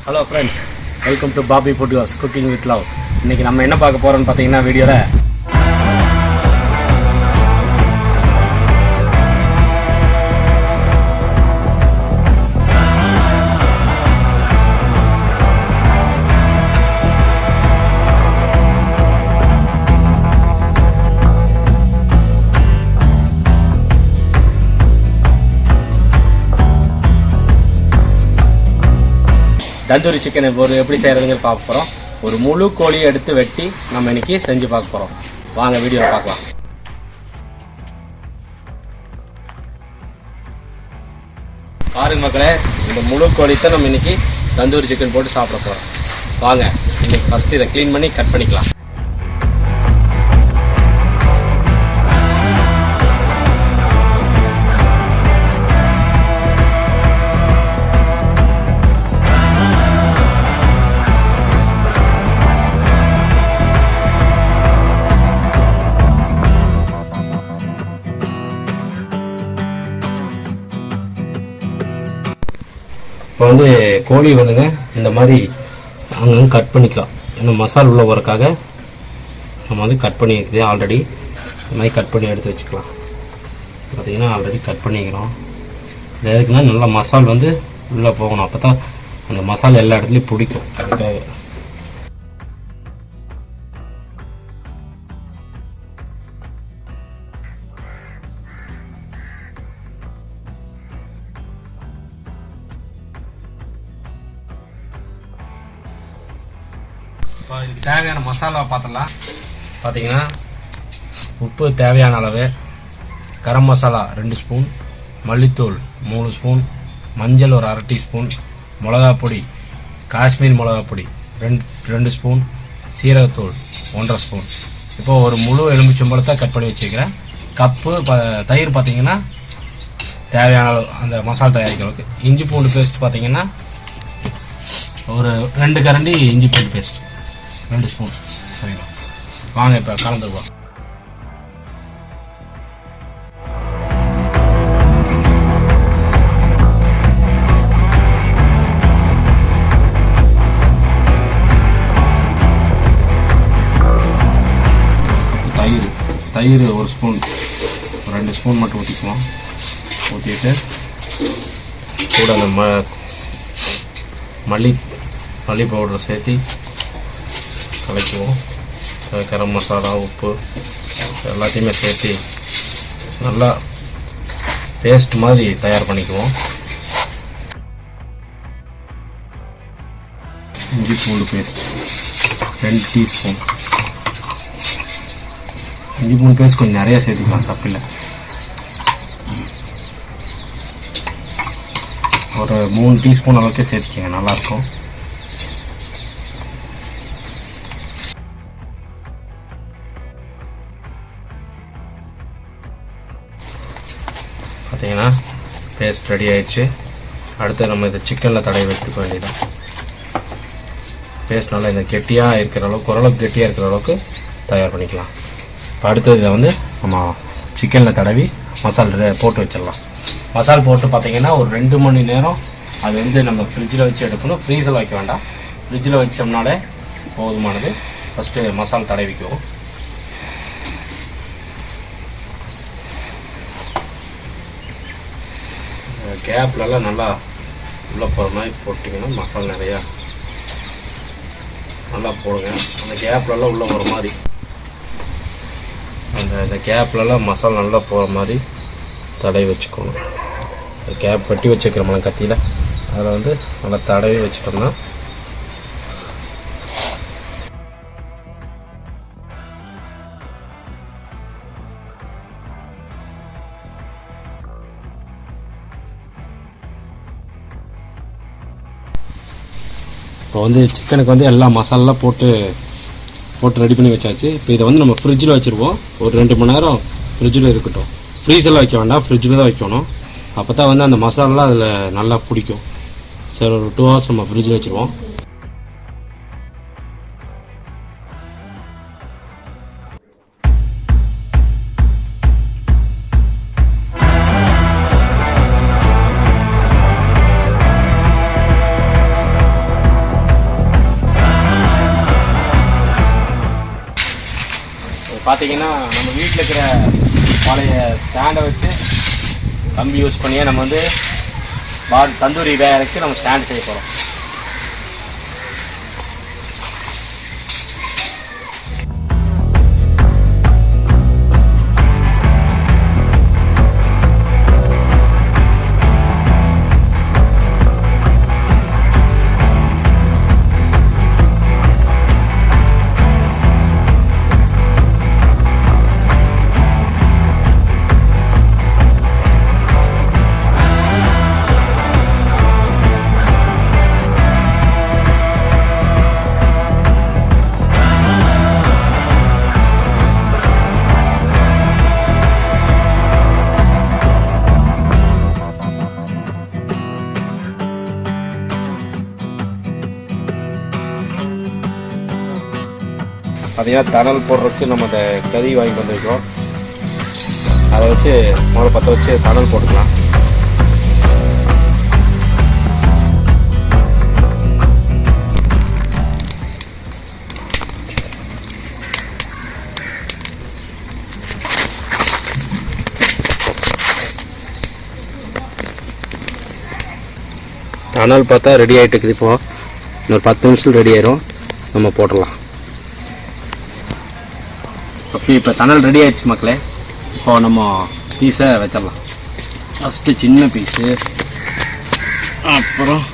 Hello friends, welcome to Bobby Food House Cooking with Love. இன்னைக்கு நம்ம என்ன பார்க்க போறோம்னு பாத்தீங்கன்னா வீடியோல தந்தூரி சிக்கன் எப்படி செய்கிறதுங்க பார்க்க போகிறோம். ஒரு முழு கோழியை எடுத்து வெட்டி நம்ம இன்றைக்கி செஞ்சு பார்க்க போகிறோம். வாங்க வீடியோவில் பார்க்கலாம். பாருங்க மக்களே, இந்த முழு கோழித்தை நம்ம இன்றைக்கி தந்தூரி சிக்கன் போட்டு சாப்பிட போகிறோம். வாங்க இன்றைக்கி ஃபஸ்ட்டு இதை க்ளீன் பண்ணி கட் பண்ணிக்கலாம். இப்போ வந்து கோழி வந்துங்க இந்த மாதிரி அங்கங்கே கட் பண்ணிக்கலாம். இன்னும் மசாலா உள்ள வரக்காக நம்ம வந்து கட் பண்ணியிருக்குது ஆல்ரெடி. இந்த மாதிரி கட் பண்ணி எடுத்து வச்சுக்கலாம். பார்த்திங்கன்னா ஆல்ரெடி கட் பண்ணிக்கிறோம். இது எதுக்குன்னா நல்லா மசாலா வந்து உள்ளே போகணும். அப்போ தான் அந்த மசாலா எல்லா இடத்துலையும் பிடிக்கும். அதுக்காக இப்போ இதுக்கு தேவையான மசாலா பார்த்துடலாம். பார்த்தீங்கன்னா உப்பு தேவையான அளவு, கரம் மசாலா 2 ஸ்பூன், மல்லித்தூள் 3 ஸ்பூன், மஞ்சள் ஒரு அரை டீஸ்பூன், மிளகாப்பொடி காஷ்மீர் மிளகாப்பொடி 2 ஸ்பூன், சீரகத்தூள் 1.5 ஸ்பூன். இப்போது ஒரு முழு எலுமிச்சம்பழத்தை கட் பண்ணி வச்சுக்கிறேன். கப்பு தயிர் பார்த்தீங்கன்னா தேவையான அளவு அந்த மசாலா தயாரிக்கிறதுக்கு. இஞ்சி பூண்டு பேஸ்ட் பார்த்தீங்கன்னா ஒரு 2 கரண்டி இஞ்சி பூண்டு பேஸ்ட் 2 ஸ்பூன். சரிங்களா, வாங்க இப்போ கலந்துக்குவோம். தயிர் 1 ஸ்பூன், 2 ஸ்பூன் மட்டும் ஊற்றிக்குவோம். ஊற்றிட்டு கூட அந்த மல்லி பவுடரை சேர்த்து கலக்குவோம். கரம் மசாலா, உப்பு எல்லாத்தையுமே சேர்த்து நல்லா பேஸ்ட் மாதிரி தயார் பண்ணிக்குவோம். இஞ்சி பூண்டு பேஸ்ட் 2 டீஸ்பூன். இஞ்சி பூண்டு பேஸ்ட் கொஞ்சம் நிறையா சேர்த்துக்கலாம், தப்பில்லை. ஒரு 3 டீஸ்பூன் அளவுக்கு சேர்த்துக்கங்க, நல்லாயிருக்கும். பார்த்தீங்கன்னா பேஸ்ட் ரெடி ஆயிடுச்சு. அடுத்து நம்ம இதை சிக்கனில் தடவி எடுத்துக்க வேண்டியதான். பேஸ்ட் நல்லா இந்த கெட்டியாக இருக்கிற அளவுக்கு, ஓரளவுக்கு கெட்டியாக இருக்கிற அளவுக்கு தயார் பண்ணிக்கலாம். இப்போ அடுத்தது இதை வந்து நம்ம சிக்கனில் தடவி மசாலா போட்டு வச்சிடலாம். மசாலா போட்டு பார்த்தீங்கன்னா ஒரு 2 மணி நேரம் அது வந்து நம்ம ஃப்ரிட்ஜில் வச்சு எடுக்கணும். ஃப்ரீஸில் வைக்க வேண்டாம், ஃப்ரிட்ஜில் வச்சோம்னாலே போதுமானது. ஃபஸ்ட்டு மசாலா தடவிக்குவோம். கேப்லலாம் நல்லா உள்ளே போகிற மாதிரி போட்டிங்கன்னா மசாலா நிறையா நல்லா போடுங்க. அந்த கேப்லலாம் உள்ளே போகிற மாதிரி, அந்த கேப்லலாம் மசாலா நல்லா போகிற மாதிரி தடவி வச்சுக்கணும். கேப் கட்டி வச்சுக்கிறோம்ல கத்தியில், அதில் வந்து நல்லா தடவி வச்சிட்டோம்னா இப்போ வந்து சிக்கனுக்கு வந்து எல்லா மசாலாலாம் போட்டு ரெடி பண்ணி வச்சாச்சு. இப்போ இதை வந்து நம்ம ஃப்ரிட்ஜில் வச்சுருவோம். ஒரு 2 மணி நேரம் ஃப்ரிட்ஜில் இருக்கட்டும். ஃப்ரீஸெல்லாம் வைக்க வேண்டாம், ஃப்ரிட்ஜில் தான் வைக்கணும். அப்போ தான் வந்து அந்த மசாலாலாம் அதில் நல்லா பிடிக்கும். சரி, ஒரு 2 ஹவர்ஸ் நம்ம ஃப்ரிட்ஜில் வச்சுருவோம். பார்த்தீங்கன்னா நம்ம வீட்டில் இருக்கிற பழைய ஸ்டாண்டை வச்சு கம்பி யூஸ் பண்ணியே நம்ம வந்து தந்தூரி வேலைக்கு நம்ம ஸ்டாண்ட் செய்ய போகிறோம். பார்த்தீங்கன்னா தணல் போடுறதுக்கு நம்ம இந்த கறி வாங்கி வந்துருக்கோம். அதை வச்சு முதல்ல பற்ற வச்சு தணல் போட்டுக்கலாம். தணல் பார்த்தா ரெடி ஆகிட்டு இருக்குது. இப்போது இன்னொரு 10 நிமிஷம் ரெடி ஆயிரும். நம்ம போட்டுடலாம். ஓகே, இப்போ தணல் ரெடி ஆகிடுச்சு மக்களே. இப்போ நம்ம பீஸை வச்சிடலாம். ஃபஸ்ட்டு சின்ன பீஸு, அப்புறம்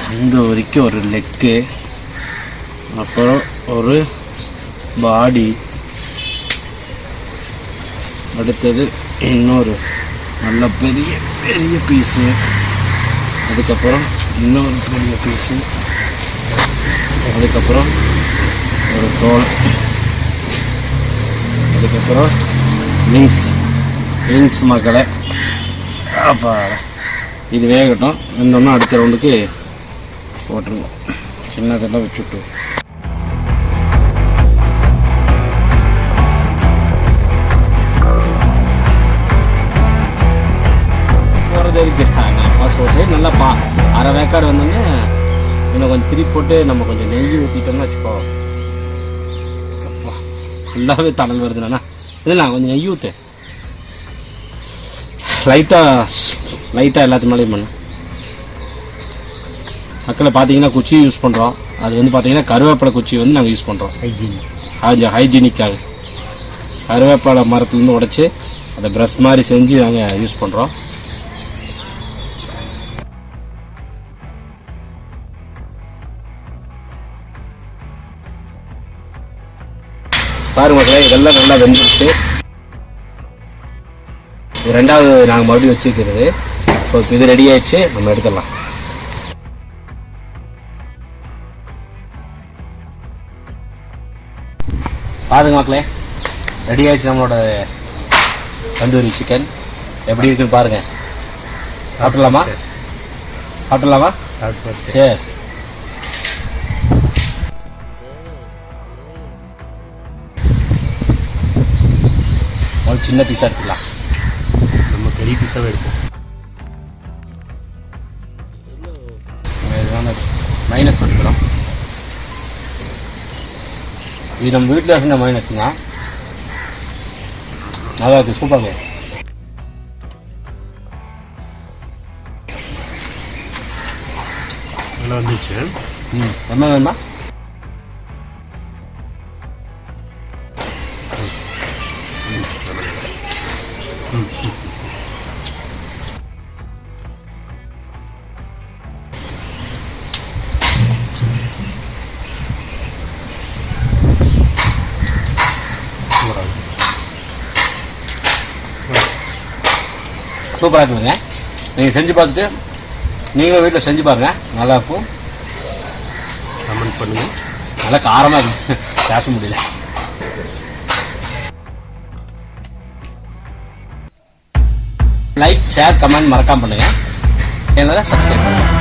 தந்தூரிக்கு ஒரு லெக்கு, அப்புறம் ஒரு பாடி, அடுத்தது இன்னொரு நல்ல பெரிய பெரிய பீஸு, அதுக்கப்புறம் இன்னொரு பெரிய பீஸு, அதுக்கப்புறம் ஒரு தோல், அதுக்கப்புறம் விங்ஸ் மக்களை. அப்போ இது வேகட்டும். இன்னொன்று அடுத்த ரவுண்டுக்கு போட்டுருங்க. சின்னதெல்லாம் வச்சுட்டு போகிறது இருக்கிறாங்க. ஃபர்ஸ்ட் ஒரு சைடு நல்லா அரை வேக்காடு வந்தோடனே இன்னும் கொஞ்சம் திருப்பி போட்டு நம்ம கொஞ்சம் நெய் ஊற்றிட்டோம்னு வச்சுக்கோ. ஃபுல்லாகவே தணல் வருதுண்ணா. இல்லைண்ணா கொஞ்சம் நெய் ஊற்று, லைட்டாக எல்லாத்து மேலேயும் பண்ணு. மக்களை பார்த்தீங்கன்னா குச்சி யூஸ் பண்ணுறோம். அது வந்து பார்த்தீங்கன்னா கருவேப்பிலை குச்சி வந்து நாங்கள் யூஸ் பண்ணுறோம். ஹைஜீனிக்காக கருவேப்பிலை மரத்துலேருந்து உடைச்சி அதை ப்ரஷ் மாதிரி செஞ்சு நாங்கள் யூஸ் பண்ணுறோம். பாருங்க மக்களே, இதெல்லாம் நல்லா வெந்துருச்சு. இது ரெண்டாவது நாங்கள் மறுபடியும் வச்சுக்கிறது. ஸோ இப்போ இது ரெடி ஆயிடுச்சு, நம்ம எடுத்துடலாம். பாருங்க மக்களே, ரெடி ஆயிடுச்சு நம்மளோட தந்தூரி சிக்கன். எப்படி இருக்குன்னு பாருங்க. சாப்பிடலாமா? சரி, சின்ன பீஸாக எடுத்துக்கலாம். நம்ம பெரிய பீஸாகவே எடுப்போம். மைனஸ் எடுக்கிறோம். இது நம்ம வீட்டில் வச்சுருந்த மைனஸ்ங்க. நல்லா இருக்குது, சூப்பராக நல்லா வந்துச்சு. என்ன வேணுமா? சூப்பராக இருக்குதுங்க. நீங்கள் செஞ்சு பார்த்துட்டு நீங்களும் வீட்டில் செஞ்சு பாருங்கள், நல்லாயிருக்கும். கமெண்ட் பண்ணுங்கள். நல்லா காரமாக இருக்குது, பேச முடியல. லைக், ஷேர், கமெண்ட் மறக்காமல் பண்ணுங்கள். என்னால் சப்ஸ்கிரைப் பண்ணுங்கள்.